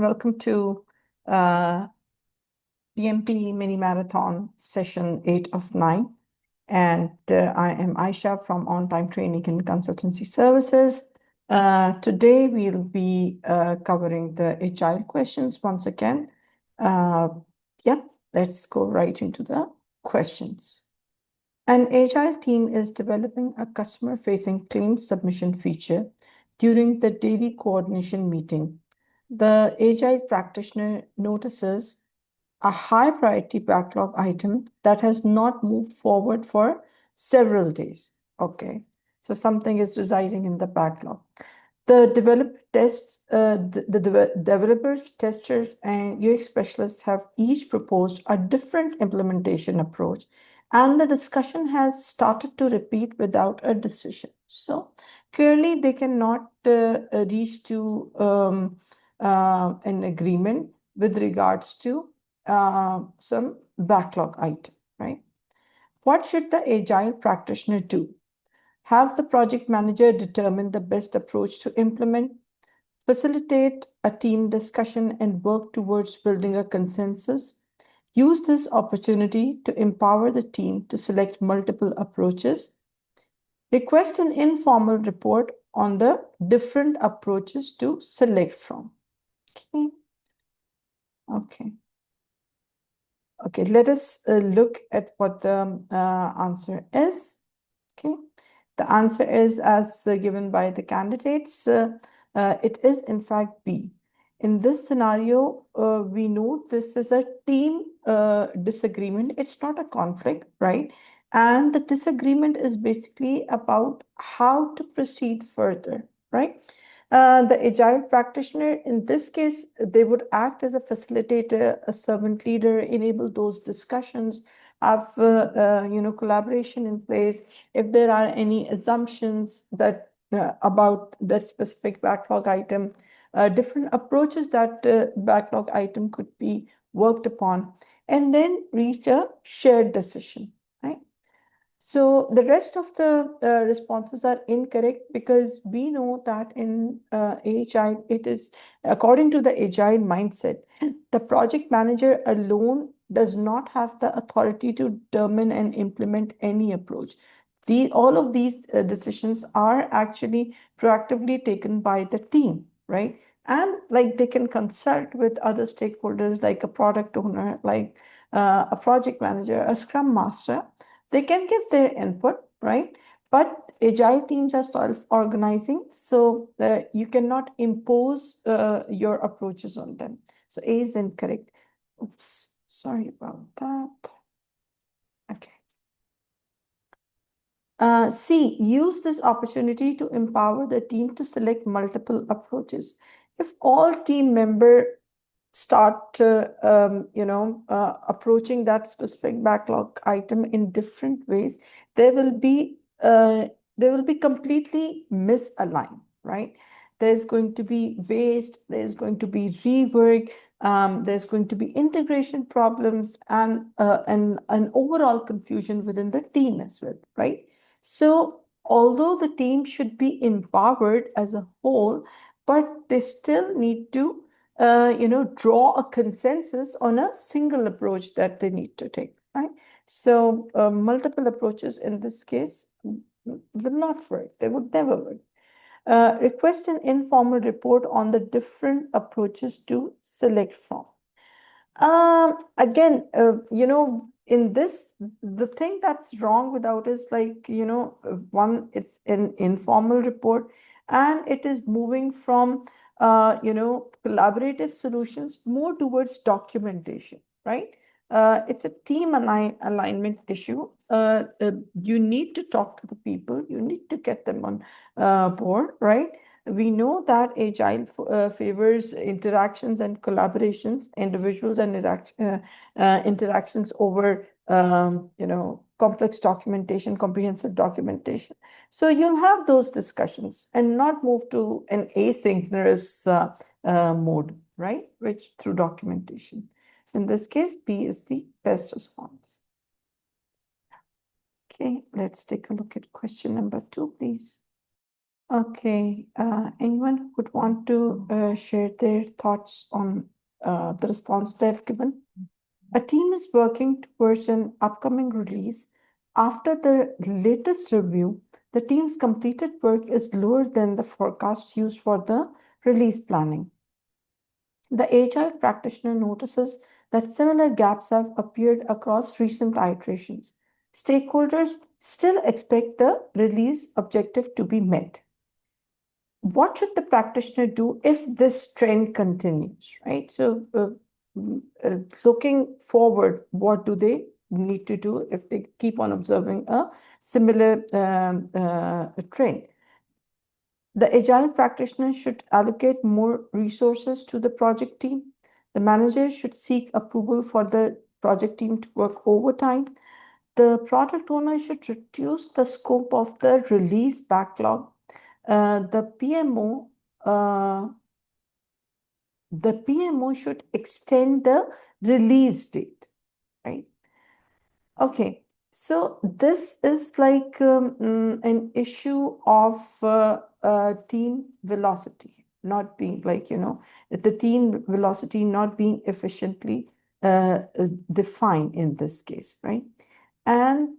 welcome to PMP Mini Marathon Session 8 of 9. And I am Aisha from On-Time Training and Consultancy Services. Today, we'll be covering the Agile questions once again. Let's go right into the questions. An Agile team is developing a customer-facing claim submission feature during the daily coordination meeting. The Agile practitioner notices a high priority backlog item that has not moved forward for several days. Okay, so something is residing in the backlog. The developers, testers, and UX specialists have each proposed a different implementation approach, and the discussion has started to repeat without a decision. So clearly, they cannot reach to an agreement with regards to some backlog item, right? What should the Agile practitioner do? Have the project manager determine the best approach to implement, facilitate a team discussion, and work towards building a consensus. Use this opportunity to empower the team to select multiple approaches. Request an informal report on the different approaches to select from. Okay, let us look at what the answer is. Okay, the answer is as given by the candidates. It is in fact B. In this scenario, we know this is a team disagreement. It's not a conflict, right? And the disagreement is basically about how to proceed further, right? The Agile practitioner, in this case, they would act as a facilitator, a servant leader, enable those discussions, have collaboration in place. If there are any assumptions that about that specific backlog item, different approaches that backlog item could be worked upon, and then reach a shared decision, right? So the rest of the responses are incorrect because we know that in Agile, it is according to the Agile mindset, the project manager alone does not have the authority to determine and implement any approach. All of these decisions are actually proactively taken by the team, right? And like they can consult with other stakeholders like a product owner, like a project manager, a scrum master. They can give their input, right? But Agile teams are self-organizing, so you cannot impose your approaches on them. So A is incorrect. Oops, sorry about that. Okay. C, use this opportunity to empower the team to select multiple approaches. If all team members start approaching that specific backlog item in different ways, they will be completely misaligned, right? There's going to be waste, there's going to be rework, there's going to be integration problems, and an overall confusion within the team as well, right? So although the team should be empowered as a whole, but they still need to draw a consensus on a single approach that they need to take, right? So multiple approaches in this case will not work. They would never work. Request an informal report on the different approaches to select from. Again, in this, the thing that's wrong without is like, one, it's an informal report, and it is moving from collaborative solutions more towards documentation, right? It's a team alignment issue. You need to talk to the people. You need to get them on board, right? We know that Agile favors interactions and collaborations, individuals and interactions over, complex documentation, comprehensive documentation. So you'll have those discussions and not move to an asynchronous mode, right? Which through documentation. So in this case, B is the best response. Okay, let's take a look at question number 2, please. Okay, anyone who would want to share their thoughts on the response they've given? A team is working towards an upcoming release. After the latest review, the team's completed work is lower than the forecast used for the release planning. The agile practitioner notices that similar gaps have appeared across recent iterations. Stakeholders still expect the release objective to be met. What should the practitioner do if this trend continues, right? So, looking forward, what do they need to do if they keep on observing a similar trend? The agile practitioner should allocate more resources to the project team. The manager should seek approval for the project team to work overtime. The product owner should reduce the scope of the release backlog. The PMO should extend the release date, right? Okay, so this is like an issue of team velocity not being like, the team velocity not being efficiently defined in this case, right? And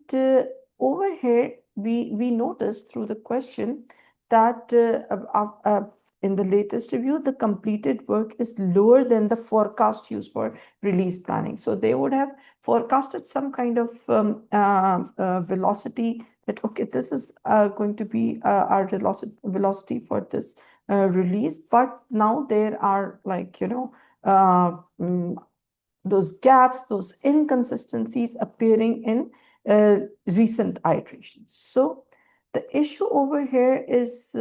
over here, we noticed through the question that in the latest review, the completed work is lower than the forecast used for release planning. So they would have forecasted some kind of velocity that, okay, this is going to be our velocity for this release. But now there are like, those gaps, those inconsistencies appearing in recent iterations. So the issue over here is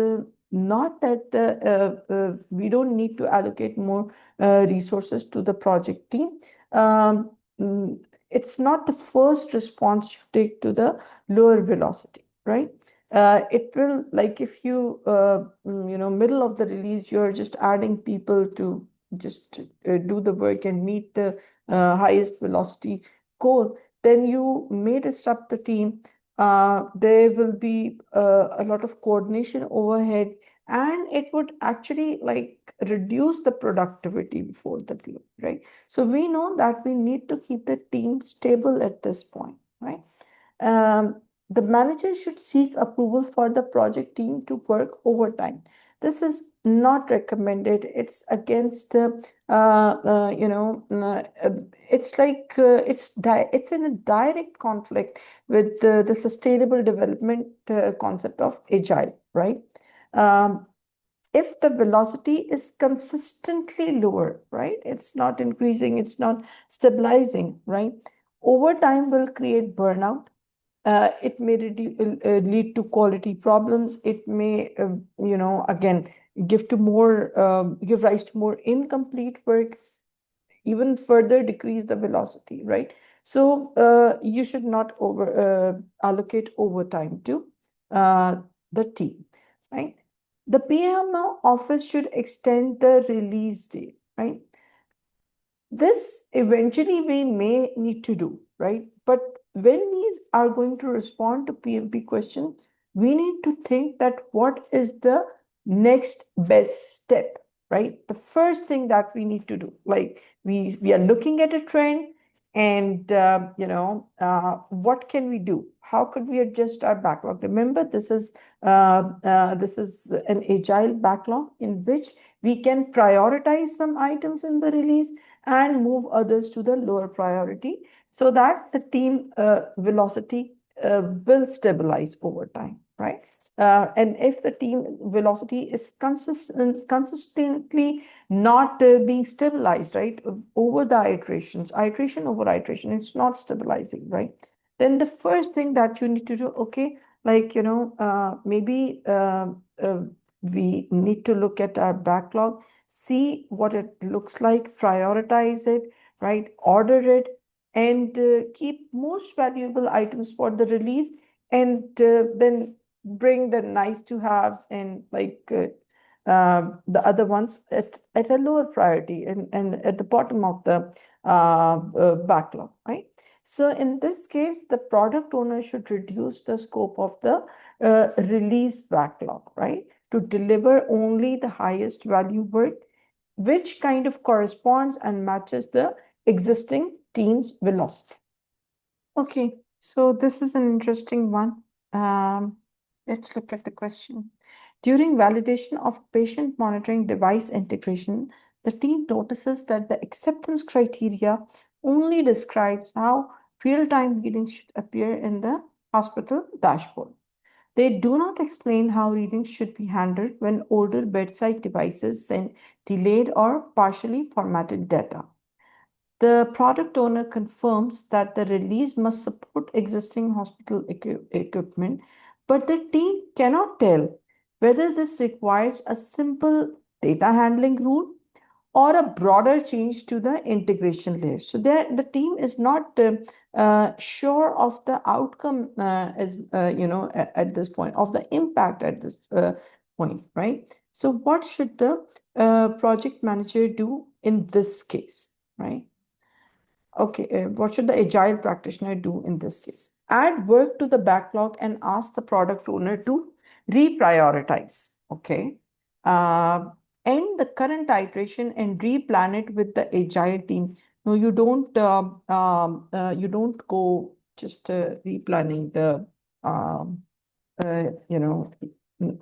not that we don't need to allocate more resources to the project team. It's not the first response you take to the lower velocity, right? It will, like if you, middle of the release, you're just adding people to just do the work and meet the highest velocity goal, then you may disrupt the team. There will be a lot of coordination overhead, and it would actually like reduce the productivity before the team, right? So we know that we need to keep the team stable at this point, right? The manager should seek approval for the project team to work overtime. This is not recommended. It's against it's like it's in a direct conflict with the sustainable development concept of agile, right? Um, if the velocity is consistently lower, right? It's not increasing, it's not stabilizing, right? Over time will create burnout. It may lead to quality problems. It may, again, give rise to more incomplete work, even further decrease the velocity, right? So you should not allocate overtime to the team, right? The PMO office should extend the release date, right? This eventually we may need to do, right? But when we are going to respond to PMP questions, we need to think that what is the next best step, right? The first thing that we need to do, like we are looking at a trend, and what can we do? How could we adjust our backlog? Remember, this is an agile backlog in which we can prioritize some items in the release and move others to the lower priority so that the team velocity will stabilize over time, right? And if the team velocity is consistently not being stabilized, right, over the iteration over iteration, it's not stabilizing, right? Then the first thing that you need to do, okay, like, maybe we need to look at our backlog, see what it looks like, prioritize it, right? Order it, and keep most valuable items for the release, and then bring the nice to haves and like the other ones at a lower priority and at the bottom of the backlog, right? So in this case, the product owner should reduce the scope of the release backlog, right? to deliver only the highest value work, which kind of corresponds and matches the existing team's velocity. Okay, so this is an interesting one. Let's look at the question. During validation of patient monitoring device integration, the team notices that the acceptance criteria only describes how real-time readings should appear in the hospital dashboard. They do not explain how readings should be handled when older bedside devices send delayed or partially formatted data. The product owner confirms that the release must support existing hospital equipment, but the team cannot tell whether this requires a simple data handling rule or a broader change to the integration layer. So there, the team is not sure of the outcome at this point, of the impact at this point, right? So what should the project manager do in this case, right? Okay, what should the agile practitioner do in this case? Add work to the backlog and ask the product owner to reprioritize. Okay. End the current iteration and replan it with the agile team. No, you don't go just replanning the you know,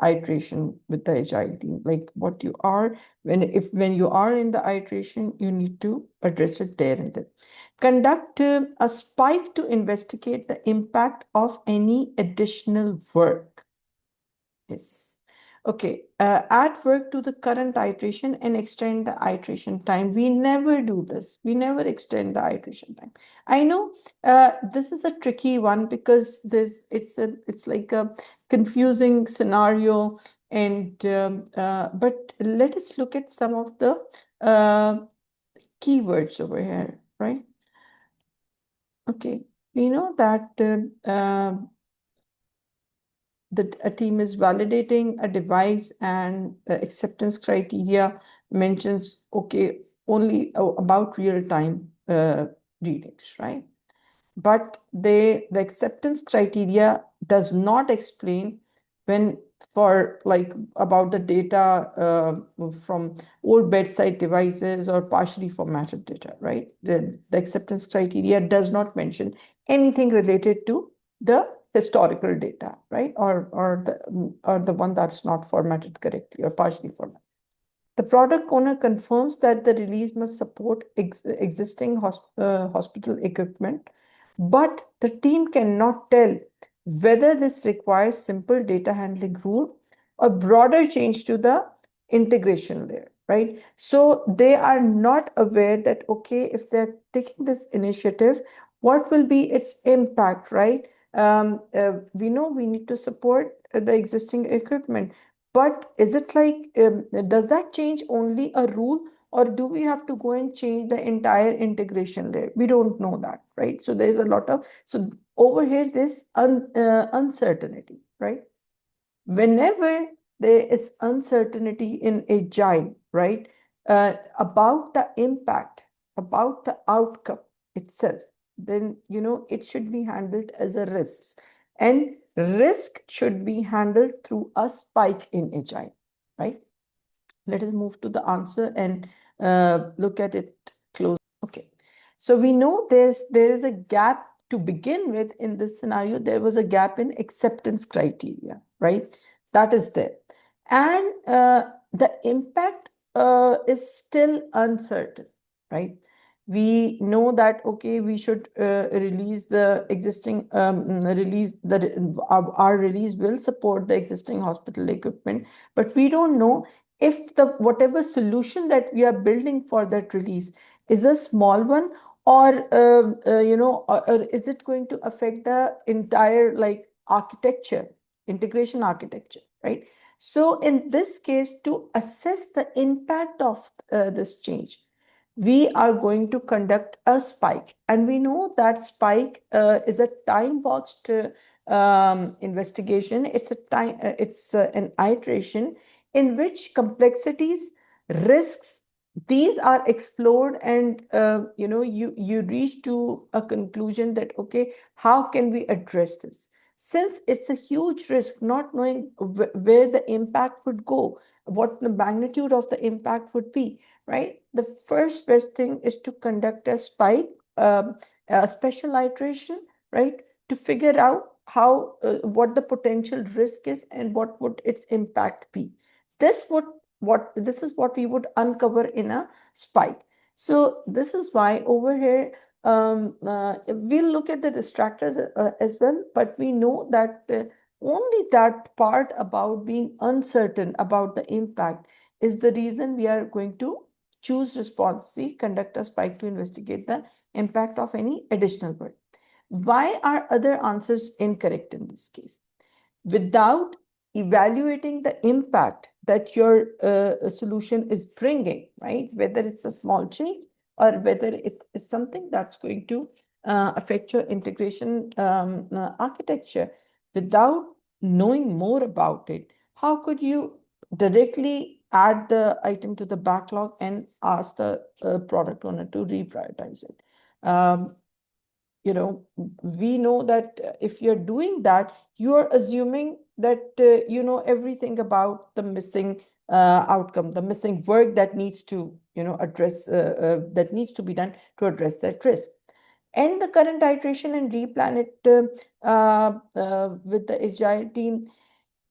iteration with the agile team. Like what you are, when you are in the iteration, you need to address it there and then. Conduct a spike to investigate the impact of any additional work. Yes. Okay, add work to the current iteration and extend the iteration time. We never do this. We never extend the iteration time. I know this is a tricky one because it's like a confusing scenario, and but let us look at some of the keywords over here, right? Okay, we know that that a team is validating a device and the acceptance criteria mentions, okay, only about real-time readings, right? But the acceptance criteria does not explain when for like about the data from old bedside devices or partially formatted data, right? The acceptance criteria does not mention anything related to the historical data, right? Or the one that's not formatted correctly or partially formatted. The product owner confirms that the release must support existing hospital equipment, but the team cannot tell whether this requires simple data handling rule or broader change to the integration layer, right? So they are not aware that, okay, if they're taking this initiative, what will be its impact, right? We know we need to support the existing equipment, but is it like, does that change only a rule, or do we have to go and change the entire integration layer? We don't know that, right? So there's a lot of, so over here, this uncertainty, right? Whenever there is uncertainty in agile, right, about the impact, about the outcome itself, then, you know, it should be handled as a risk. And risk should be handled through a spike in agile, right? Let us move to the answer and look at it close. Okay. So we know there is a gap to begin with in this scenario. There was a gap in acceptance criteria, right? That is there. And the impact is still uncertain, right? We know that, okay, we should release the existing release that our release will support the existing hospital equipment, but we don't know if the whatever solution that we are building for that release is a small one, or or is it going to affect the entire like architecture, integration architecture, right? So in this case, to assess the impact of this change, we are going to conduct a spike, and we know that spike is a time boxed investigation. It's a time it's an iteration in which complexities, risks, these are explored, and you reach to a conclusion that, okay, how can we address this? Since it's a huge risk, not knowing where the impact would go, what the magnitude of the impact would be, right? The first best thing is to conduct a spike, a special iteration, right? To figure out how, what the potential risk is and what would its impact be. This is what we would uncover in a spike. So this is why over here, we'll look at the distractors as well, but we know that only that part about being uncertain about the impact is the reason we are going to choose response C, conduct a spike to investigate the impact of any additional work. Why are other answers incorrect in this case? Without evaluating the impact that your solution is bringing, right? Whether it's a small change or whether it is something that's going to affect your integration architecture. Without knowing more about it, how could you directly add the item to the backlog and ask the product owner to reprioritize it? You know, we know that if you're doing that, you're assuming that you know everything about the missing outcome, the missing work that needs to, you know, address that needs to be done to address that risk. End the current iteration and replan it with the agile team.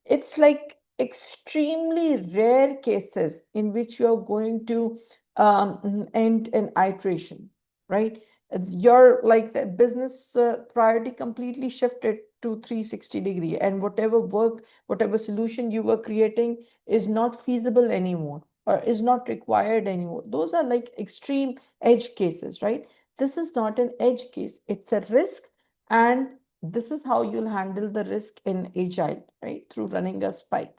It's like extremely rare cases in which you're going to end an iteration, right? Your like the business priority completely shifted to 360-degree, and whatever work, whatever solution you were creating is not feasible anymore or is not required anymore. Those are like extreme edge cases, right? This is not an edge case, it's a risk, and this is how you'll handle the risk in agile, right? Through running a spike.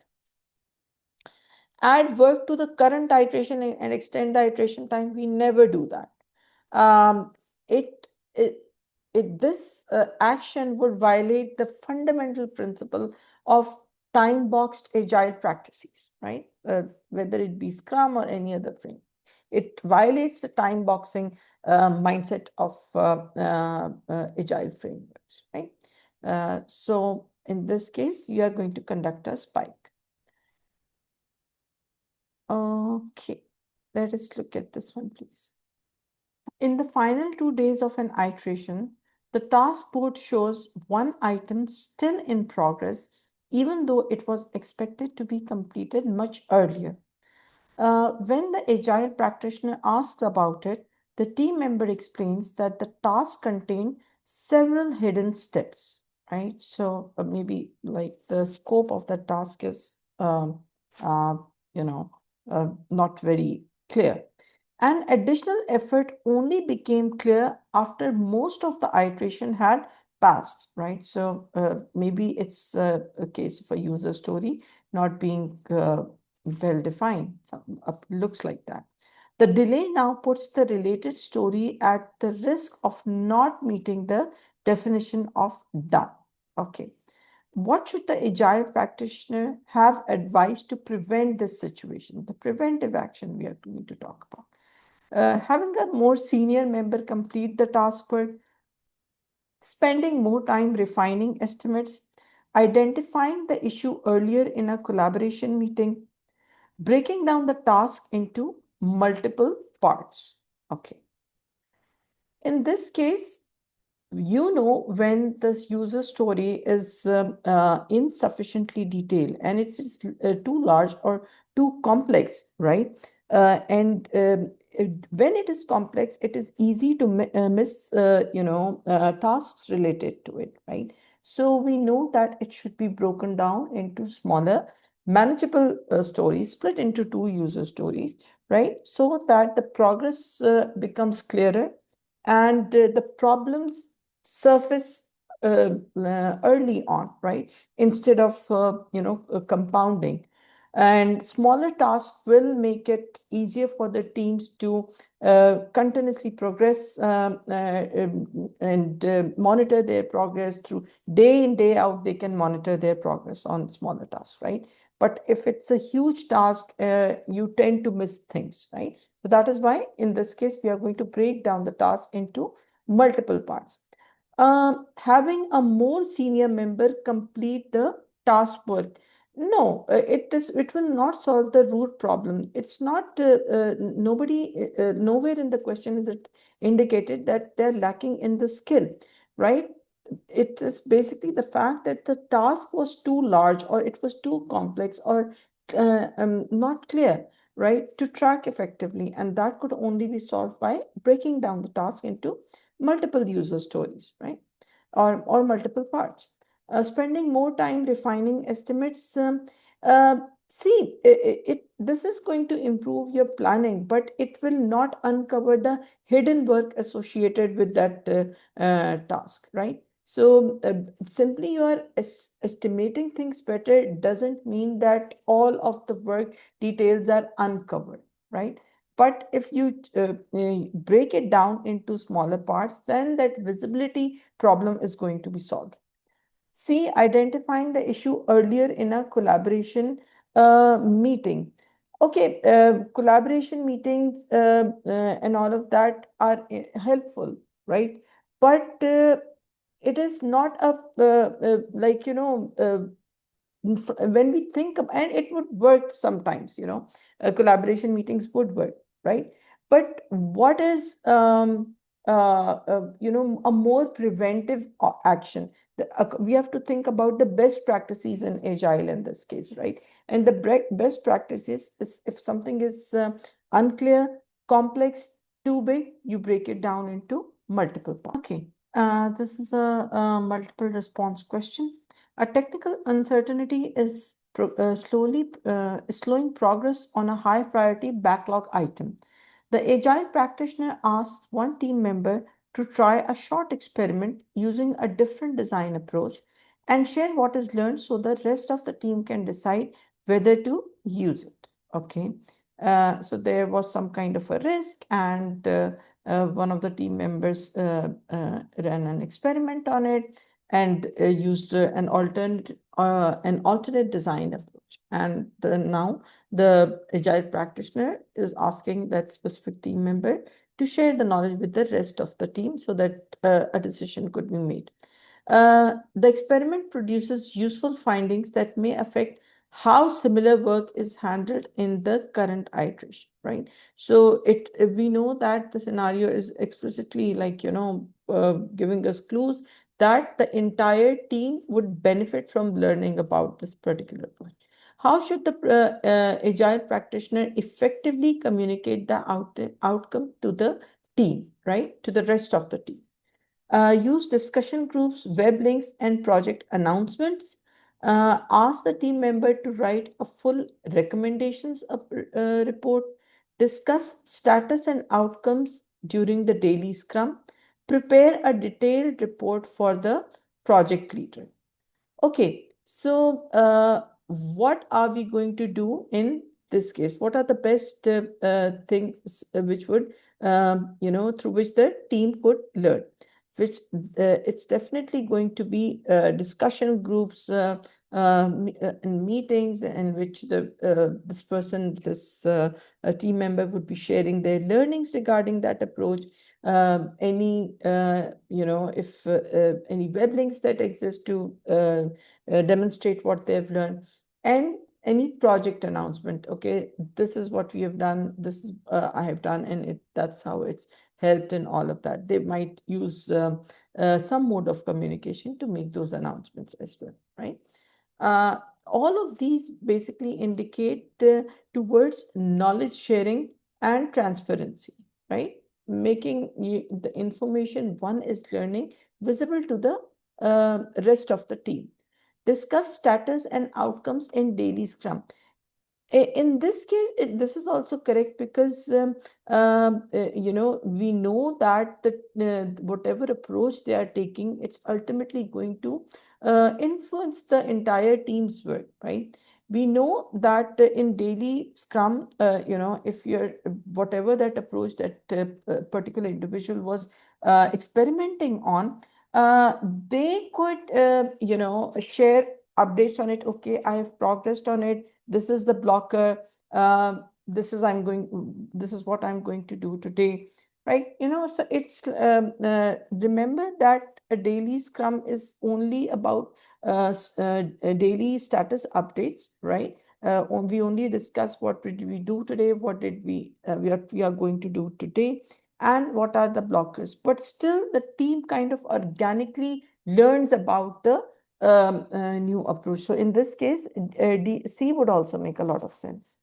Add work to the current iteration and extend the iteration time. We never do that. Um, it, it, this action would violate the fundamental principle of time-boxed agile practices, right? Whether it be Scrum or any other frame. It violates the time-boxing mindset of agile frameworks, right? So in this case, you are going to conduct a spike. Okay, let us look at this one, please. In the final 2 days of an iteration, the task board shows one item still in progress, even though it was expected to be completed much earlier. When the agile practitioner asks about it, the team member explains that the task contained several hidden steps, right? So maybe like the scope of the task is, uh, you know, not very clear. An additional effort only became clear after most of the iteration had passed, right? So maybe it's a case of a user story not being well defined. Looks like that. The delay now puts the related story at the risk of not meeting the definition of done. Okay. What should the agile practitioner have advised to prevent this situation? The preventive action we are going to talk about. Having a more senior member complete the task work, spending more time refining estimates, identifying the issue earlier in a collaboration meeting, breaking down the task into multiple parts. Okay. In this case, you know when this user story is insufficiently detailed and it's too large or too complex, right? When it is complex, it is easy to miss, tasks related to it, right? So we know that it should be broken down into smaller, manageable stories, split into 2 user stories, right? So that the progress becomes clearer and the problems surface early on, right? Instead of compounding. And smaller tasks will make it easier for the teams to continuously progress and monitor their progress through day in, day out. They can monitor their progress on smaller tasks, right? But if it's a huge task, you tend to miss things, right? So that is why in this case, we are going to break down the task into multiple parts. Having a more senior member complete the task work. No, it will not solve the root problem. It's not nowhere in the question is it indicated that they're lacking in the skill, right? It is basically the fact that the task was too large or it was too complex or not clear, right, to track effectively, and that could only be solved by breaking down the task into multiple user stories, right? Or multiple parts. Spending more time refining estimates. See, this is going to improve your planning, but it will not uncover the hidden work associated with that task, right? So simply you are estimating things better doesn't mean that all of the work details are uncovered, right? But if you break it down into smaller parts, then that visibility problem is going to be solved. C, identifying the issue earlier in a collaboration meeting. Okay, collaboration meetings and all of that are helpful, right? But it is not a like when we think of, and it would work sometimes, collaboration meetings would work, right? But what is a more preventive action? We have to think about the best practices in agile in this case, right? And the best practices is if something is unclear, complex, too big, you break it down into multiple parts. Okay, this is a multiple response question. A technical uncertainty is slowing progress on a high priority backlog item. The agile practitioner asks one team member to try a short experiment using a different design approach and share what is learned so the rest of the team can decide whether to use it. Okay. So there was some kind of a risk, and one of the team members ran an experiment on it and used an alternate design approach. And now the agile practitioner is asking that specific team member to share the knowledge with the rest of the team so that a decision could be made. The experiment produces useful findings that may affect how similar work is handled in the current iteration, right? So we know that the scenario is explicitly like, giving us clues that the entire team would benefit from learning about this particular point. How should the agile practitioner effectively communicate the outcome to the team, right? To the rest of the team? Use discussion groups, web links, and project announcements. Ask the team member to write a full recommendations report. Discuss status and outcomes during the daily scrum. Prepare a detailed report for the project leader. Okay, so what are we going to do in this case? What are the best things which would, through which the team could learn? Which it's definitely going to be discussion groups and meetings in which this team member would be sharing their learnings regarding that approach. Any if any web links that exist to demonstrate what they've learned, and any project announcement. Okay, this is what we have done, this is I have done, and that's how it's helped in all of that. They might use some mode of communication to make those announcements as well, right? All of these basically indicate towards knowledge sharing and transparency, right? Making the information one is learning visible to the rest of the team. Discuss status and outcomes in daily scrum. In this case, this is also correct because we know that whatever approach they are taking, it's ultimately going to influence the entire team's work, right? We know that in daily scrum, if you're whatever that approach that particular individual was experimenting on, they could share updates on it. Okay, I have progressed on it, this is the blocker, this is what I'm going to do today. right? So it's remember that a daily scrum is only about daily status updates, right? We only discuss what did we do today, what did we are going to do today, and what are the blockers. But still, the team kind of organically learns about the new approach. So in this case, C would also make a lot of sense.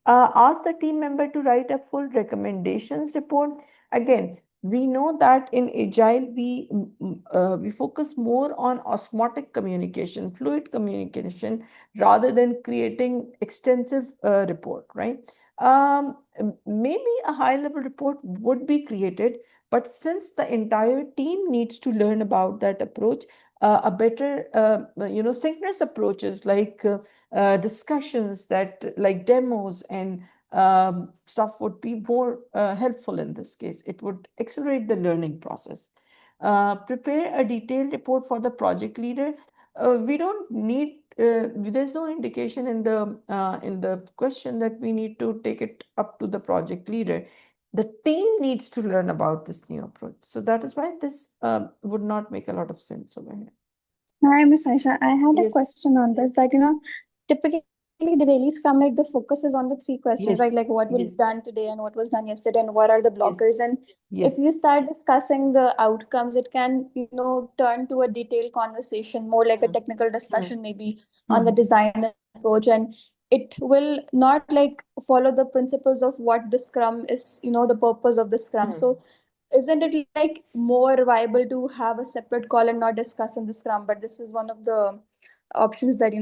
Ask the team member to write a full recommendations report. Again, we know that in Agile, we focus more on osmotic communication, fluid communication, rather than creating extensive report, right? Maybe a high-level report would be created, but since the entire team needs to learn about that approach, a better, synchronous approaches like discussions that like demos and stuff would be more helpful in this case. It would accelerate the learning process. Prepare a detailed report for the project leader. We don't need, there's no indication in the question that we need to take it up to the project leader. The team needs to learn about this new approach. So that is why this would not make a lot of sense over here. Hi, Miss Aisha. I had a Yes. question on this that, typically the daily scrum, like the focus is on the three questions, right? Like Yes. what will be Yes. done today and what was done yesterday and what are the blockers. Yes. And if Yes. you start discussing the outcomes, it can, turn to a detailed conversation, more like a Mm, technical mm, discussion maybe on the mhm. design and approach. And it will not like follow the principles of what the scrum is, the purpose of the scrum. Mm. So isn't it like more viable to have a separate call and not discuss in the scrum? But this is one of the options that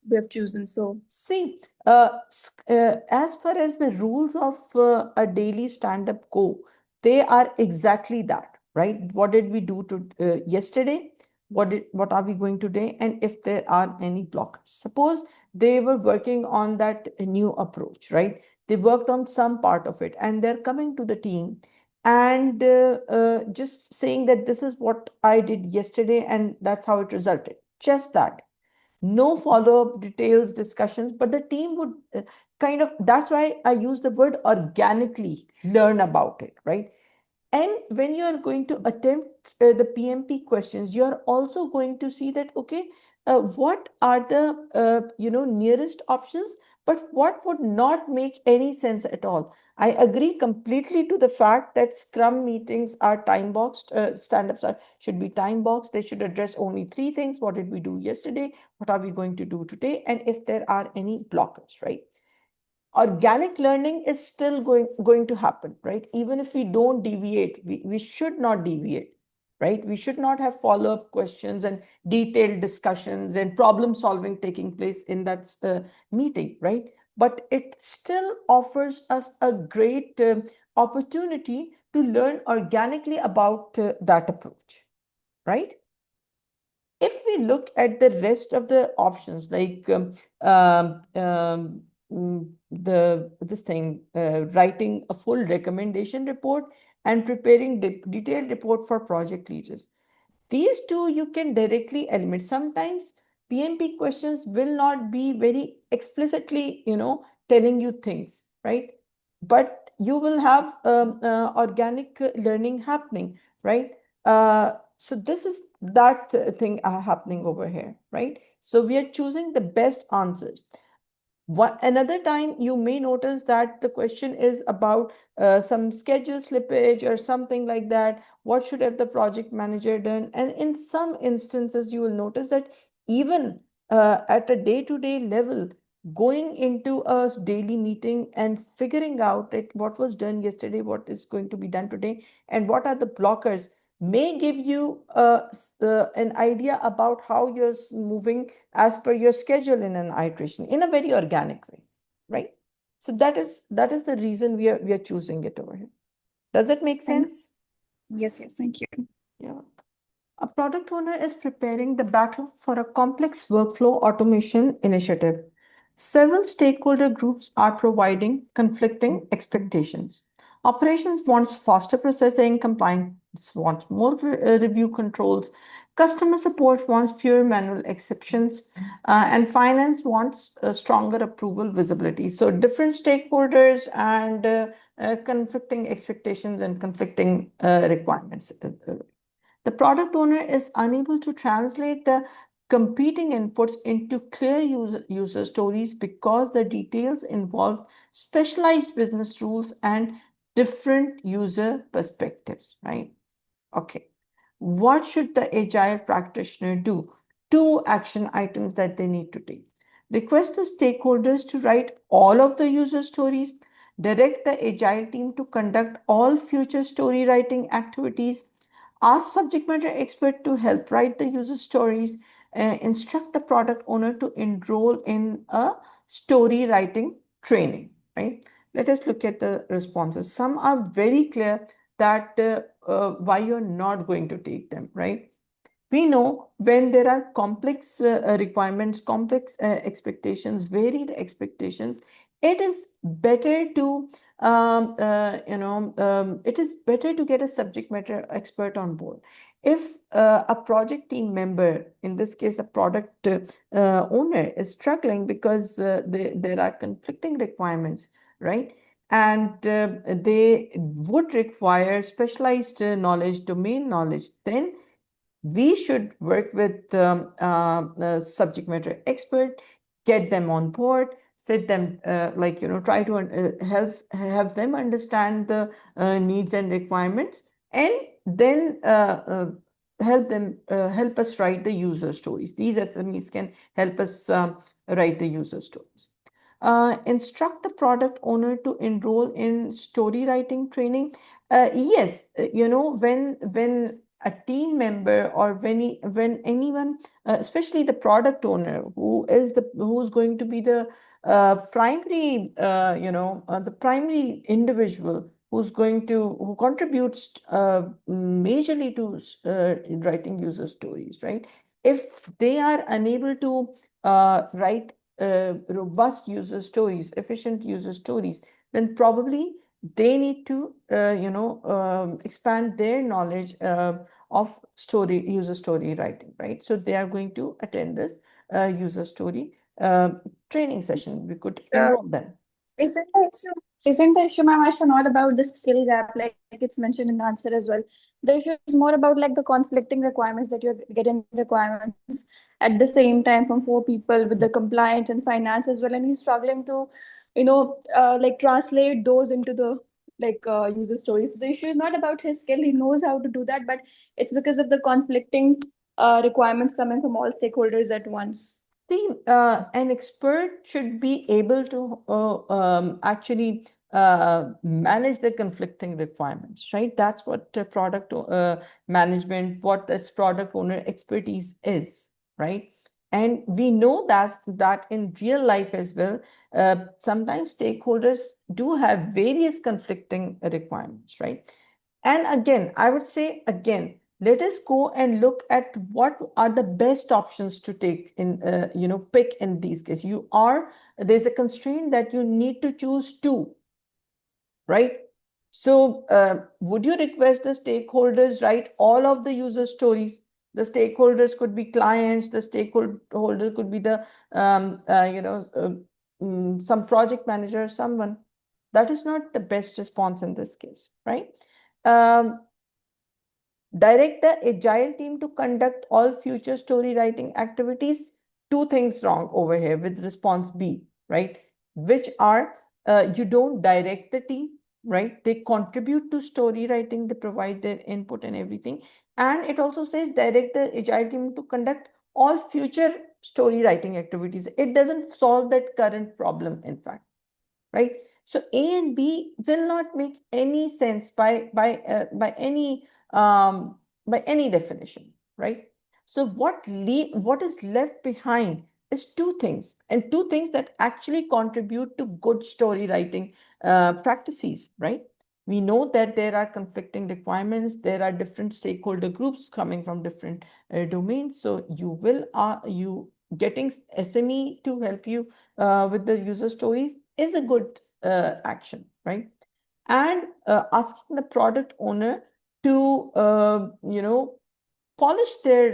we have chosen. So See, as far as the rules of a daily stand-up go, they are exactly that, right? What did we do to yesterday? What are we going today? And if there are any blockers, suppose they were working on that new approach, right? They worked on some part of it, and they're coming to the team and just saying that this is what I did yesterday, and that's how it resulted. Just that, no follow-up details discussions, but the team would kind of, that's why I use the word organically learn about it, right? And when you are going to attempt the PMP questions, you are also going to see that, okay, what are the, nearest options, but what would not make any sense at all. I agree completely to the fact that Scrum meetings are time boxed, stand-ups should be time boxed. They should address only three things. What did we do yesterday? What are we going to do today? And if there are any blockers, right? Organic learning is still going to happen, right? Even if we don't deviate, we should not deviate, right? We should not have follow-up questions and detailed discussions and problem solving taking place in that meeting, right? But it still offers us a great opportunity to learn organically about that approach, right? If we look at the rest of the options, like um, um, the this thing, writing a full recommendation report and preparing detailed report for project leaders, these two you can directly eliminate. Sometimes PMP questions will not be very explicitly, telling you things, right? But you will have organic learning happening, right? So this is that thing happening over here, right? So we are choosing the best answers. Another time you may notice that the question is about some schedule slippage or something like that. What should have the project manager done? And in some instances, you will notice that even at a day-to-day level, going into a daily meeting and figuring out that what was done yesterday, what is going to be done today, and what are the blockers may give you an idea about how you're moving as per your schedule in an iteration in a very organic way, right? So that is the reason we are choosing it over here. Does it make thank sense? yes, yes, thank you. Yeah. A product owner is preparing the backlog for a complex workflow automation initiative. Several stakeholder groups are providing conflicting expectations. Operations wants faster processing, compliance wants more review controls, customer support wants fewer manual exceptions, and finance wants stronger approval visibility. So different stakeholders and conflicting expectations and conflicting requirements. The product owner is unable to translate the competing inputs into clear user stories because the details involve specialized business rules and different user perspectives, right? Okay. What should the agile practitioner do? Two action items that they need to take. Request the stakeholders to write all of the user stories. Direct the agile team to conduct all future story writing activities. Ask subject matter expert to help write the user stories. Instruct the product owner to enroll in a story writing training, right? Let us look at the responses. Some are very clear that why you're not going to take them, right? We know when there are complex requirements, complex expectations, varied expectations, it is better to, it is better to get a subject matter expert on board. If a project team member, in this case, a product owner is struggling because there are conflicting requirements, right? And they would require specialized knowledge, domain knowledge, then we should work with the subject matter expert, get them on board, sit them, try to have them understand the needs and requirements, and then help us write the user stories. These SMEs can help us write the user stories. Instruct the product owner to enroll in story writing training. Yes, when a team member or when anyone, especially the product owner, who's going to be the the primary individual who contributes majorly to writing user stories, right? If they are unable to write robust user stories, efficient user stories, then probably they need to, expand their knowledge of user story writing, right? So they are going to attend this user story training session. We could enroll them. Isn't the isn't the issue, ma'am, actually not about the skill gap, like it's mentioned in the answer as well. The issue is more about like the conflicting requirements, that you're getting requirements at the same time from four people with the compliance and finance as well, and he's struggling to, like translate those into the user stories. So the issue is not about his skill; he knows how to do that, but it's because of the conflicting requirements coming from all stakeholders at once. See, an expert should be able to actually manage the conflicting requirements, right? That's what product management, what this product owner expertise is, right? And we know that in real life as well, sometimes stakeholders do have various conflicting requirements, right? And again, I would say again, let us go and look at what are the best options to take in, pick in these cases. There's a constraint that you need to choose two, right? So would you request the stakeholders write all of the user stories? The stakeholders could be clients, the stakeholder could be the, some project manager, someone. That is not the best response in this case, right? Direct the agile team to conduct all future story writing activities. Two things wrong over here with response B, right? Which are, you don't direct the team, right? They contribute to story writing, they provide their input and everything. And it also says direct the agile team to conduct all future story writing activities. It doesn't solve that current problem, in fact, right? So A and B will not make any sense by any definition, right? So what is left behind is two things, and two things that actually contribute to good story writing practices, right? We know that there are conflicting requirements, there are different stakeholder groups coming from different domains. So you getting SME to help you with the user stories is a good action, right? and asking the product owner to, polish their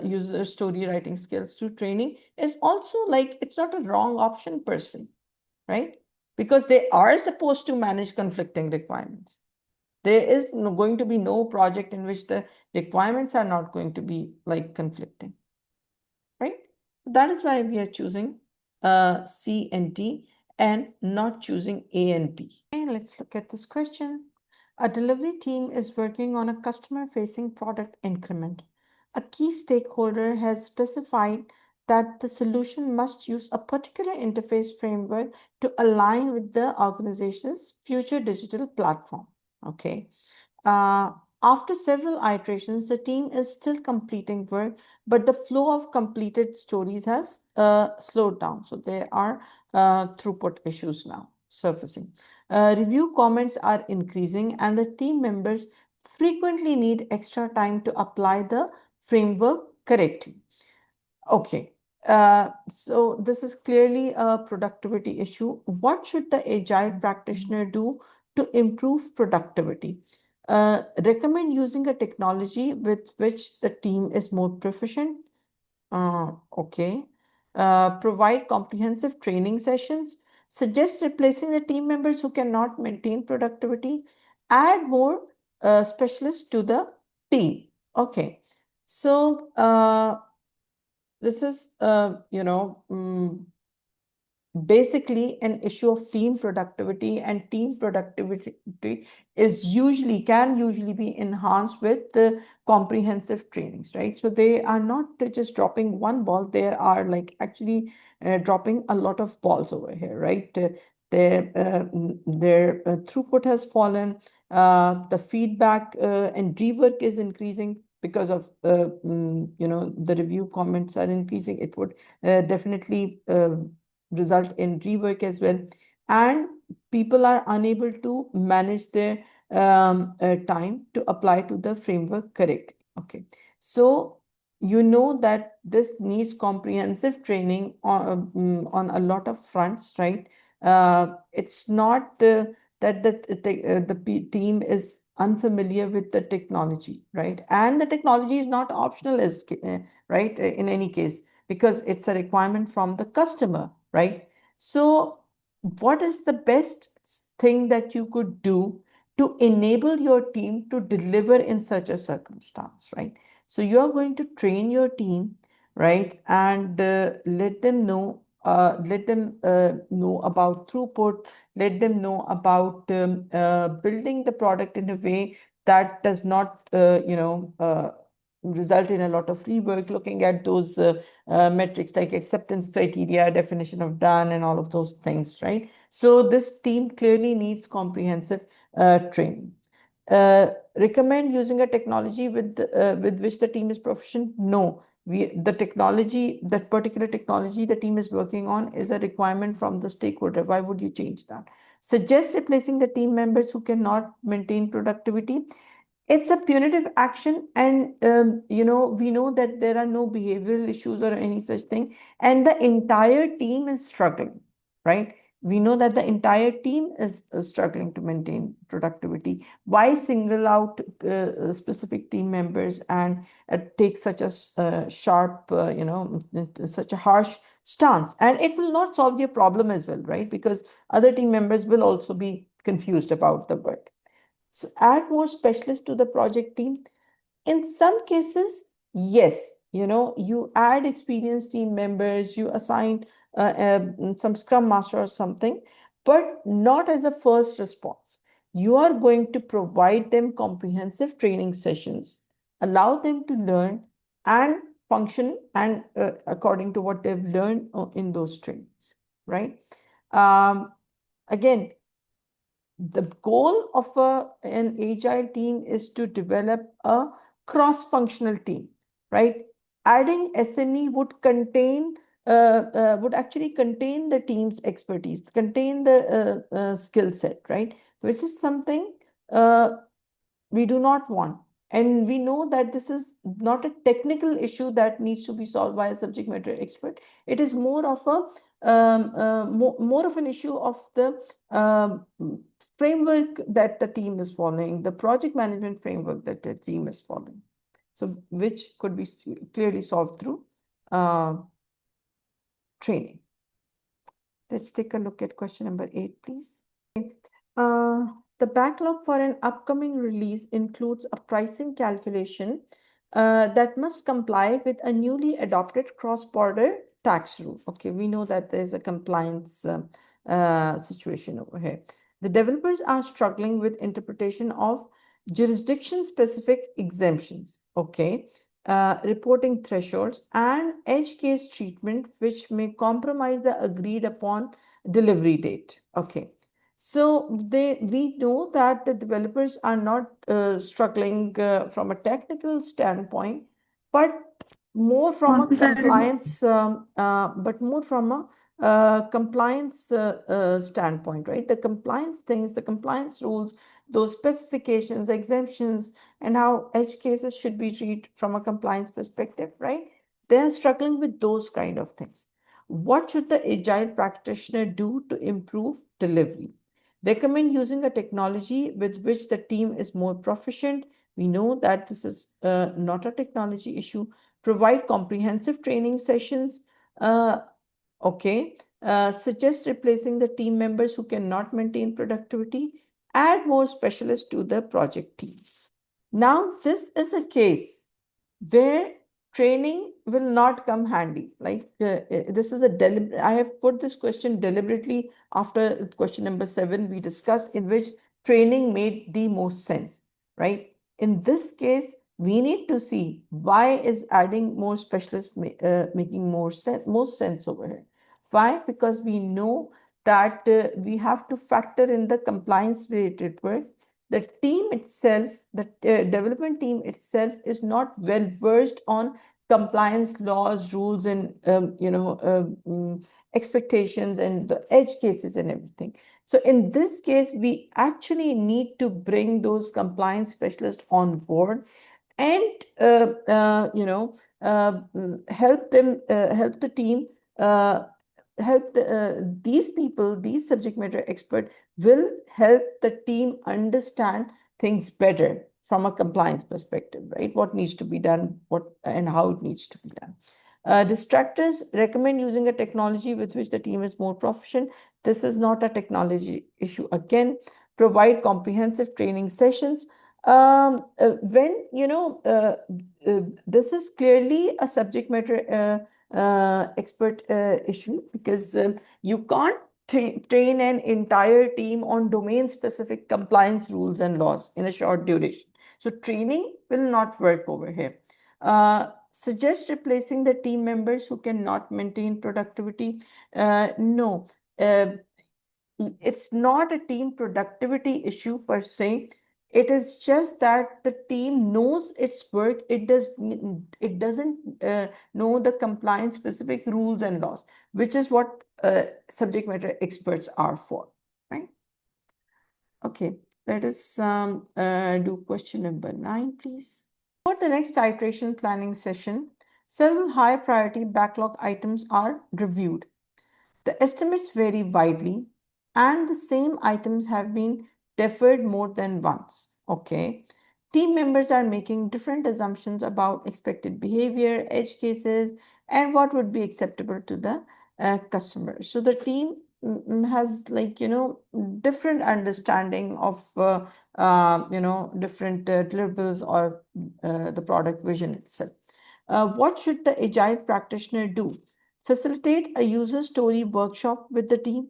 user story writing skills through training is also like, it's not a wrong option per se, right? Because they are supposed to manage conflicting requirements. There is going to be no project in which the requirements are not going to be like conflicting, right? That is why we are choosing C and D and not choosing A and B. Okay, let's look at this question. A delivery team is working on a customer-facing product increment. A key stakeholder has specified that the solution must use a particular interface framework to align with the organization's future digital platform. Okay. Uh, After several iterations, the team is still completing work, but the flow of completed stories has slowed down. So there are throughput issues now surfacing. Review comments are increasing, and the team members frequently need extra time to apply the framework correctly. Okay. So this is clearly a productivity issue. What should the agile practitioner do to improve productivity? Recommend using a technology with which the team is more proficient. Okay. Provide comprehensive training sessions. Suggest replacing the team members who cannot maintain productivity. Add more specialists to the team. Okay. So this is, basically an issue of team productivity, and team productivity can usually be enhanced with the comprehensive trainings, right? So they are not just dropping one ball, they are like actually dropping a lot of balls over here, right? Their throughput has fallen, the feedback and rework is increasing because of the review comments are increasing. It would definitely result in rework as well, and people are unable to manage their time to apply to the framework correctly. Okay, so you know that this needs comprehensive training on a lot of fronts, right? It's not that the team is unfamiliar with the technology, right? And the technology is not optional, as right, in any case, because it's a requirement from the customer, right? So what is the best thing that you could do to enable your team to deliver in such a circumstance, right? So you are going to train your team, right? And let them know about throughput, let them know about building the product in a way that does not, result in a lot of rework, looking at those metrics like acceptance criteria, definition of done, and all of those things, right? So this team clearly needs comprehensive training. Recommend using a technology with which the team is proficient? No. That particular technology the team is working on is a requirement from the stakeholder. Why would you change that? Suggest replacing the team members who cannot maintain productivity. It's a punitive action, and we know that there are no behavioral issues or any such thing, and the entire team is struggling, right? We know that the entire team is struggling to maintain productivity. Why single out specific team members and take such a sharp, such a harsh stance? And it will not solve your problem as well, right? Because other team members will also be confused about the work. So add more specialists to the project team. In some cases, yes, you add experienced team members, you assign some scrum master or something, but not as a first response. You are going to provide them comprehensive training sessions, allow them to learn and function and according to what they've learned in those trainings, right? Again, the goal of an agile team is to develop a cross-functional team, right? Adding SME would actually contain the team's expertise, contain the skill set, right? Which is something we do not want. And we know that this is not a technical issue that needs to be solved by a subject matter expert. It is more of a more of an issue of the framework that the team is following, the project management framework that the team is following. So which could be clearly solved through training. Let's take a look at question number 8, please. The backlog for an upcoming release includes a pricing calculation that must comply with a newly adopted cross-border tax rule. Okay, we know that there's a compliance situation over here. The developers are struggling with interpretation of jurisdiction-specific exemptions, okay, reporting thresholds, and edge case treatment, which may compromise the agreed upon delivery date. Okay. So we know that the developers are not struggling from a technical standpoint, but more from a compliance, standpoint, right? The compliance things, the compliance rules, those specifications, exemptions, and how edge cases should be treated from a compliance perspective, right? They are struggling with those kind of things. What should the agile practitioner do to improve delivery? Recommend using a technology with which the team is more proficient. We know that this is not a technology issue. Provide comprehensive training sessions. Okay. Suggest replacing the team members who cannot maintain productivity. Add more specialists to the project teams. Now, this is a case where training will not come handy. Like this is a deliberate, I have put this question deliberately after question number 7 we discussed, in which training made the most sense, right? In this case, we need to see why is adding more specialists making most sense over here. Why? Because we know that we have to factor in the compliance related work. The team itself, the development team itself, is not well versed on compliance laws, rules, and expectations and the edge cases and everything. So in this case, we actually need to bring those compliance specialists on board and help the team, these people, these subject matter experts will help the team understand things better from a compliance perspective, right? What needs to be done, what and how it needs to be done. Distractors, recommend using a technology with which the team is more proficient. This is not a technology issue again. Provide comprehensive training sessions. When this is clearly a subject matter expert issue, because you can't train an entire team on domain specific compliance rules and laws in a short duration. So training will not work over here. Suggest replacing the team members who cannot maintain productivity. No, it's not a team productivity issue per se. It is just that the team knows its work. It doesn't know the compliance specific rules and laws, which is what subject matter experts are for, right? Okay, let us do question number 9, please. For the next iteration planning session, several high priority backlog items are reviewed. The estimates vary widely, and the same items have been deferred more than once. Okay. Team members are making different assumptions about expected behavior, edge cases, and what would be acceptable to the customer. So the team has different understanding of different deliverables or the product vision itself. What should the agile practitioner do? Facilitate a user story workshop with the team,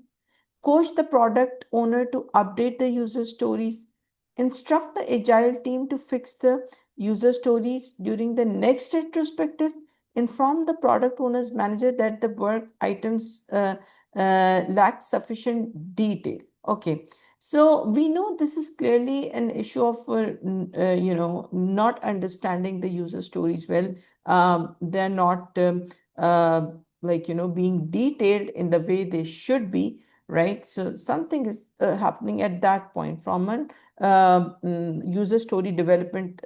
coach the product owner to update the user stories, instruct the agile team to fix the user stories during the next retrospective, inform the product owner's manager that the work items lack sufficient detail. Okay. So we know this is clearly an issue of, not understanding the user stories well. They're not being detailed in the way they should be, right? So something is happening at that point from an user story development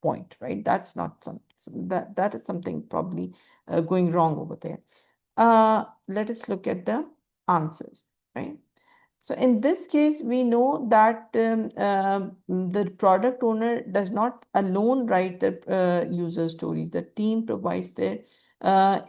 point, right? That's not that is something probably going wrong over there. Let us look at the answers, right? So in this case, we know that the product owner does not alone write the user stories. The team provides their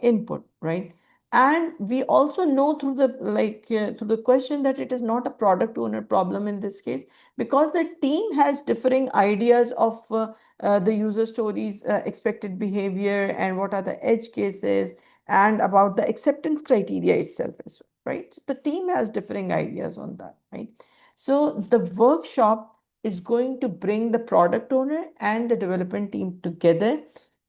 input, right? And we also know through the through the question that it is not a product owner problem in this case, because the team has differing ideas of the user stories, expected behavior, and what are the edge cases, and about the acceptance criteria itself as well, right? The team has differing ideas on that, right? So the workshop is going to bring the product owner and the development team together,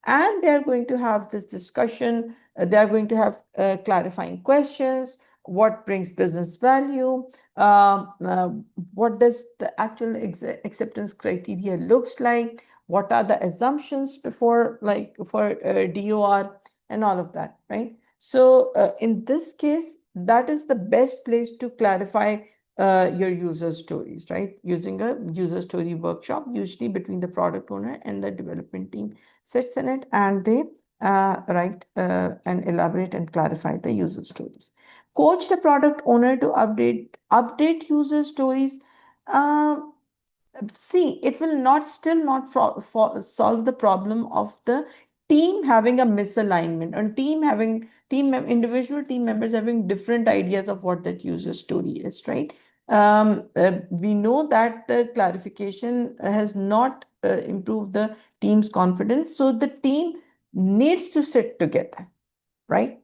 and they are going to have this discussion. They are going to have clarifying questions. What brings business value? What does the actual acceptance criteria looks like? What are the assumptions before, like for DOR and all of that, right? So in this case, that is the best place to clarify your user stories, right? Using a user story workshop, usually between the product owner and the development team sits in it, and they write and elaborate and clarify the user stories. Coach the product owner to update user stories. Uh, See, it will not still not solve the problem of the team having a misalignment, and individual team members having different ideas of what that user story is, right? We know that the clarification has not improved the team's confidence, so the team needs to sit together, right?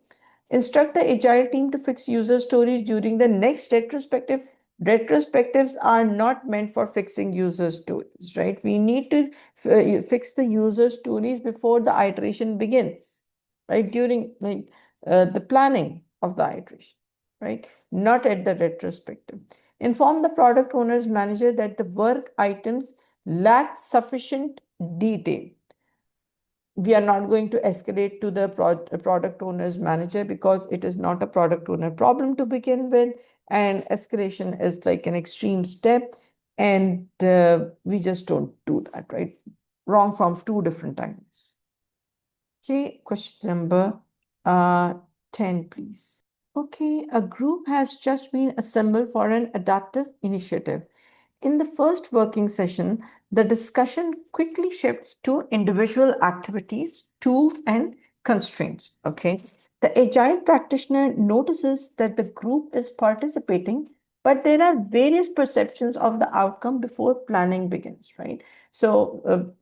Instruct the agile team to fix user stories during the next retrospective. Retrospectives are not meant for fixing user stories, right? We need to fix the user stories before the iteration begins, right? During the planning of the iteration, right? Not at the retrospective. Inform the product owner's manager that the work items lack sufficient detail. We are not going to escalate to the product owner's manager, because it is not a product owner problem to begin with, and escalation is like an extreme step, and we just don't do that, right? Wrong from two different angles. Okay, question number 10, please. Okay, a group has just been assembled for an adaptive initiative. In the first working session, the discussion quickly shifts to individual activities, tools, and constraints. Okay. The agile practitioner notices that the group is participating, but there are various perceptions of the outcome before planning begins, right? So,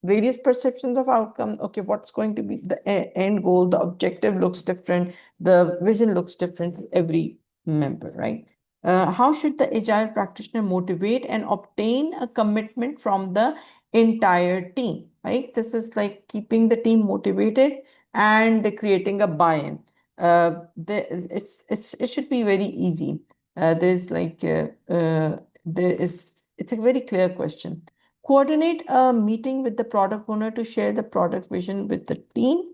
various perceptions of outcome. Okay, what's going to be the end goal? The objective looks different, the vision looks different for every member, right? How should the agile practitioner motivate and obtain a commitment from the entire team, right? This is like keeping the team motivated and creating a buy-in. It should be very easy. It's a very clear question. Coordinate a meeting with the product owner to share the product vision with the team.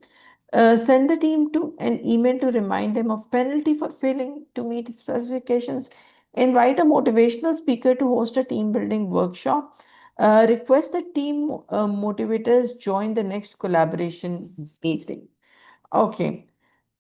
Send the team to an email to remind them of penalty for failing to meet specifications. Invite a motivational speaker to host a team building workshop. Request that team motivators join the next collaboration meeting. Okay,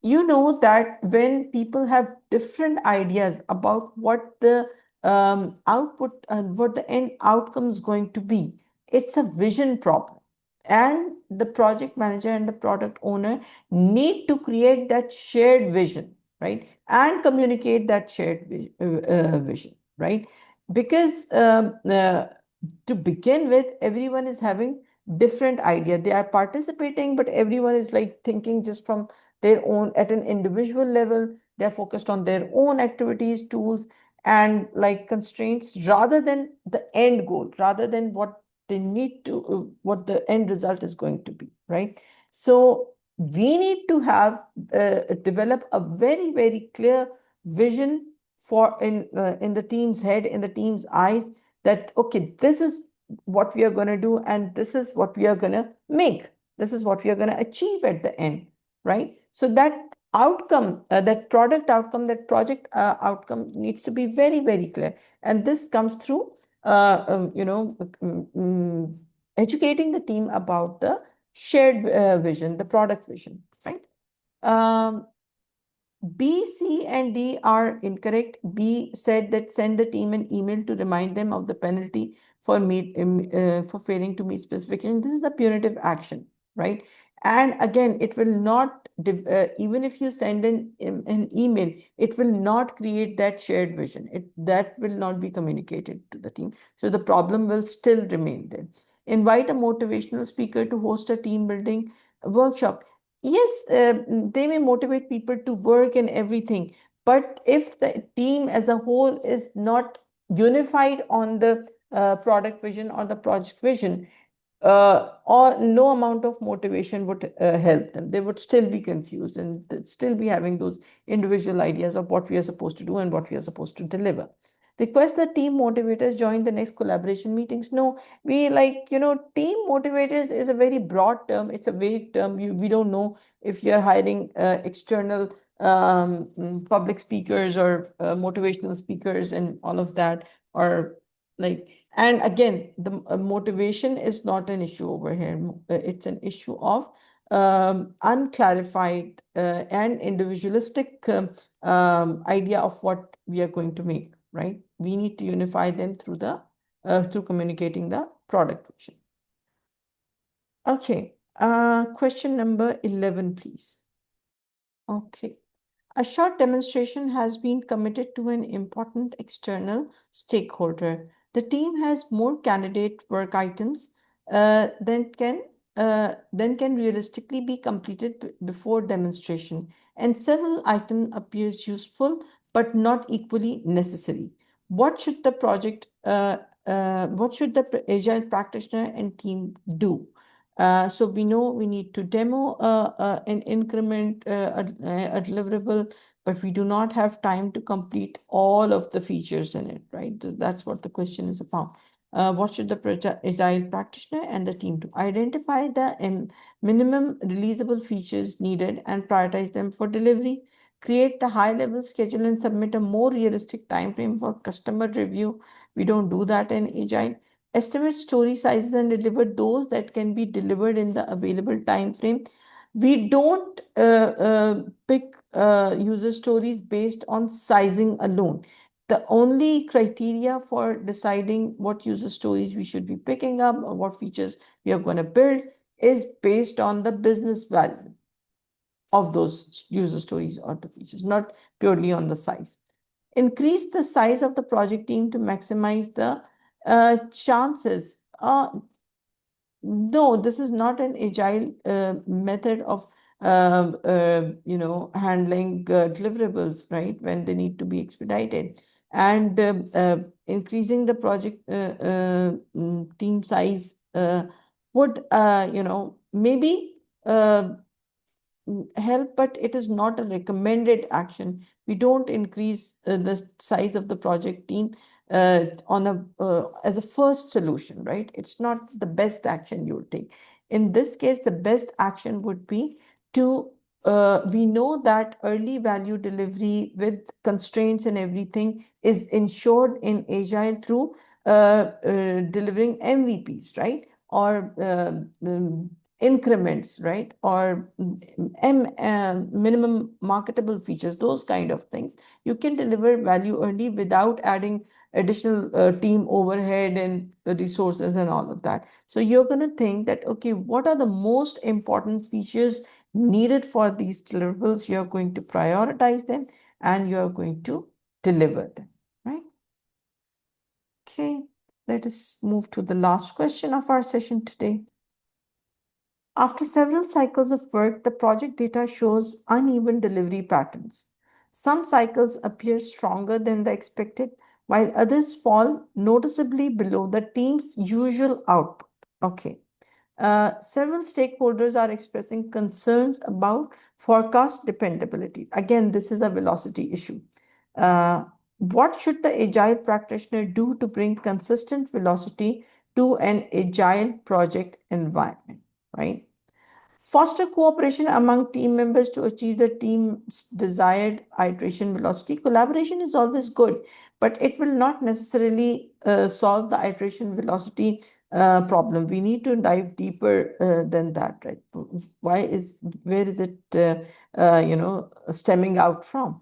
you know that when people have different ideas about what the output and what the end outcome is going to be, it's a vision problem. And the project manager and the product owner need to create that shared vision, right? And communicate that shared vision, right? Because to begin with, everyone is having different idea. They are participating, but everyone is like thinking just from their own at an individual level. They're focused on their own activities, tools, and like constraints, rather than the end goal, rather than what they need to, what the end result is going to be, right? So we need to have develop a very, very clear vision for in the team's head, in the team's eyes, that okay, this is what we are going to do, and this is what we are going to make, this is what we are going to achieve at the end, right? So that outcome, that product outcome, that project outcome needs to be very, very clear, and this comes through educating the team about the shared vision, the product vision, right? um, B, C, and D are incorrect. B said that send the team an email to remind them of the penalty for failing to meet specification. This is a punitive action, right? And again, it will not, even if you send an email, it will not create that shared vision. That will not be communicated to the team. So the problem will still remain there. Invite a motivational speaker to host a team building workshop. Yes, they may motivate people to work and everything, but if the team as a whole is not unified on the product vision or the project vision, or no amount of motivation would help them. They would still be confused and still be having those individual ideas of what we are supposed to do and what we are supposed to deliver. Request the team motivators join the next collaboration meetings. No, we team motivators is a very broad term. It's a vague term. We don't know if you're hiring external public speakers or motivational speakers and all of that, or and again, the motivation is not an issue over here. It's an issue of unclarified and individualistic idea of what we are going to make, right? We need to unify them through communicating the product vision. Okay, question number 11, please. Okay. A short demonstration has been committed to an important external stakeholder. The team has more candidate work items than can realistically be completed before demonstration, and several items appears useful but not equally necessary. What should the agile practitioner and team do? So we know we need to demo an increment, a deliverable, but we do not have time to complete all of the features in it, right? That's what the question is about. What should the agile practitioner and the team do? Identify the minimum releasable features needed and prioritize them for delivery. Create the high-level schedule and submit a more realistic time frame for customer review. We don't do that in agile. Estimate story sizes and deliver those that can be delivered in the available time frame. We don't pick user stories based on sizing alone. The only criteria for deciding what user stories we should be picking up or what features we are going to build is based on the business value of those user stories or the features, not purely on the size. Increase the size of the project team to maximize the chances. No, this is not an agile method of handling deliverables, right? When they need to be expedited, and increasing the project team size would maybe help, but it is not a recommended action. We don't increase the size of the project team as a first solution, right? It's not the best action you would take. In this case, the best action would be to we know that early value delivery with constraints and everything is ensured in Agile through delivering MVPs, right? Or increments, right? Or minimum marketable features, those kind of things. You can deliver value early without adding additional team overhead and resources and all of that. So you're going to think that, okay, what are the most important features needed for these deliverables? You're going to prioritize them and you're going to deliver them, right? Okay, let us move to the last question of our session today. After several cycles of work, the project data shows uneven delivery patterns. Some cycles appear stronger than the expected, while others fall noticeably below the team's usual output. Okay. Several stakeholders are expressing concerns about forecast dependability. Again, this is a velocity issue. What should the agile practitioner do to bring consistent velocity to an agile project environment, right? Foster cooperation among team members to achieve the team's desired iteration velocity. Collaboration is always good, but it will not necessarily solve the iteration velocity problem. We need to dive deeper than that, right? Where is it, stemming out from?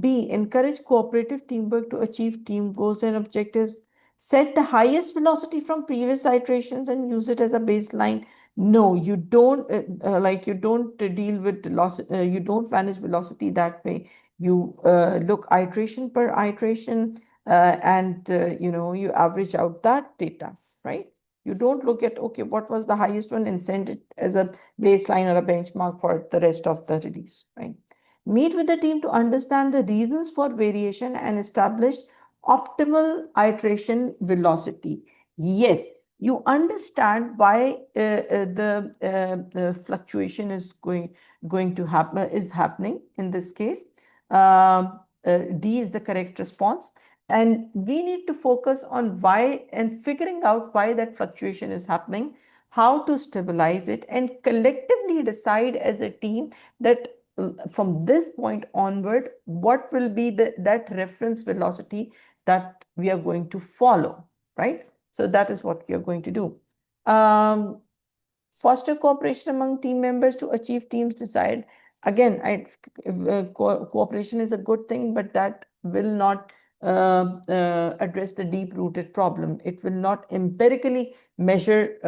B, encourage cooperative teamwork to achieve team goals and objectives. Set the highest velocity from previous iterations and use it as a baseline. No, you don't you don't deal with velocity, you don't manage velocity that way. You look iteration per iteration and you average out that data, right? You don't look at, okay, what was the highest one and send it as a baseline or a benchmark for the rest of the release, right? Meet with the team to understand the reasons for variation and establish optimal iteration velocity. Yes, you understand why the fluctuation is going to happen, is happening in this case. D is the correct response. And we need to focus on why and figuring out why that fluctuation is happening, how to stabilize it, and collectively decide as a team that from this point onward, what will be that reference velocity that we are going to follow, right? So that is what we are going to do. Foster cooperation among team members to achieve teams desired. Again, cooperation is a good thing, but that will not address the deep-rooted problem. It will not empirically measure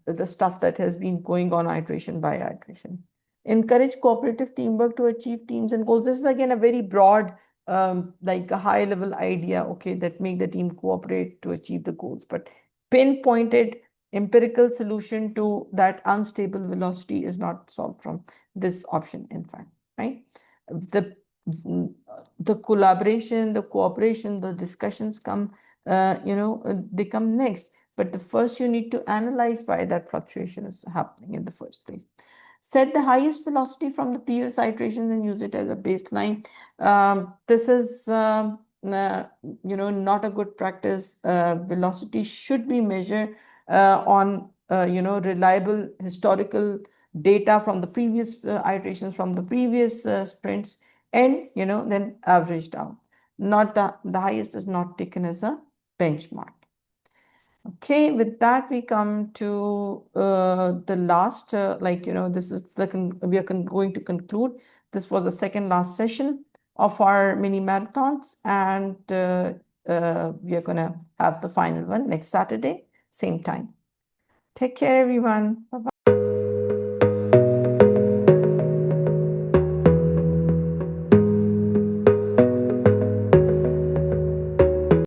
the stuff that has been going on iteration by iteration. Encourage cooperative teamwork to achieve teams and goals. This is again a very broad, like a high-level idea, okay, that make the team cooperate to achieve the goals. But pinpointed empirical solution to that unstable velocity is not solved from this option, in fact, right? The collaboration, the cooperation, the discussions come, they come next. But the first you need to analyze why that fluctuation is happening in the first place. Set the highest velocity from the previous iterations and use it as a baseline. This is not a good practice. Velocity should be measured on reliable historical data from the previous iterations, from the previous sprints, and then averaged out. Not the highest is not taken as a benchmark. Okay, with that we come to the last, this is we are going to conclude. This was the second last session of our mini marathons, and we are going to have the final one next Saturday, same time. Take care, everyone. Bye-bye.